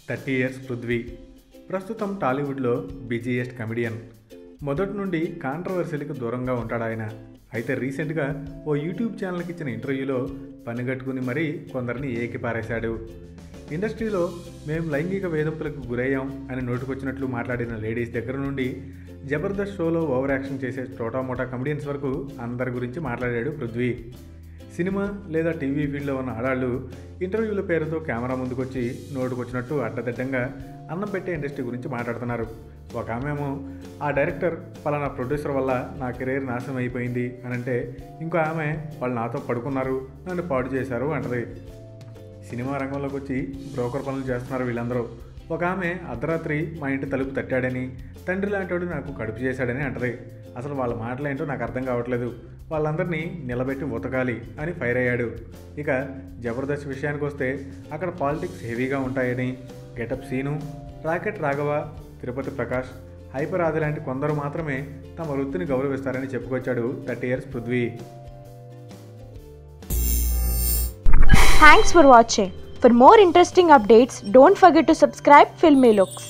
30 years Prithvi ప్రస్తుతం టాలీవుడ్లో busiest comedian. మొదటి నుండి కాంట్రవర్సీలకు దూరంగా ఉంటాడు ఆయన. అయితే రీసెంట్గా ఓ యూట్యూబ్ ఛానల్కి ఇచ్చిన ఇంటర్వ్యూలో పనిగట్టుకుని మరీ కొందరిని ఏకిపారేశాడు. ఇండస్ట్రీలో మేము లైంగిక వేధింపులకు గురయ్యాం అని నోటుకొచ్చినట్లు మాట్లాడిన లేడీస్ దగ్గర నుండి జబర్దస్త్ షోలో ఓవర్ యాక్షన్ చేసే చోటామోటా కమెడియన్స్ వరకు అందరి గురించి మాట్లాడాడు పృథ్వీ. సినిమా లేదా టీవీ ఫీల్డ్లో ఉన్న ఆడాళ్ళు ఇంటర్వ్యూల పేరుతో కెమెరా ముందుకొచ్చి నోటుకొచ్చినట్టు అడ్డదిడ్డంగా అన్నం పెట్టే ఇండస్ట్రీ గురించి మాట్లాడుతున్నారు. ఒక ఆమెమో ఆ డైరెక్టర్ పలానా ప్రొడ్యూసర్ వల్ల నా కెరీర్ నాశనం అయిపోయింది అని అంటే, ఇంకో ఆమె వాళ్ళు నాతో పడుకున్నారు, నన్ను పాడు చేశారు అంటది. సినిమా రంగంలోకి వచ్చి బ్రోకర్ పనులు చేస్తున్నారు వీళ్ళందరూ. ఒక ఆమె అర్ధరాత్రి మా ఇంటి తలుపు తట్టాడని, తండ్రి లాంటివాడు నాకు కడుపు చేశాడని అంటది. అసలు వాళ్ళ మాటలేంటో నాకు అర్థం కావట్లేదు, వాళ్ళందరినీ నిలబెట్టి ఉతకాలి అని ఫైర్ అయ్యాడు. ఇక జబర్దస్త్ విషయానికి వస్తే అక్కడ పాలిటిక్స్ హెవీగా ఉంటాయని, getup Seenu, rocket Raghava, Tirupati Prakash, hyper Aadi లాంటి కొందరు మాత్రమే తమ వృత్తిని గౌరవిస్తారని చెప్పుకొచ్చాడు 30 years Prithvi. Thanks for watching. For more interesting updates, don't forget to subscribe Filmy Looks.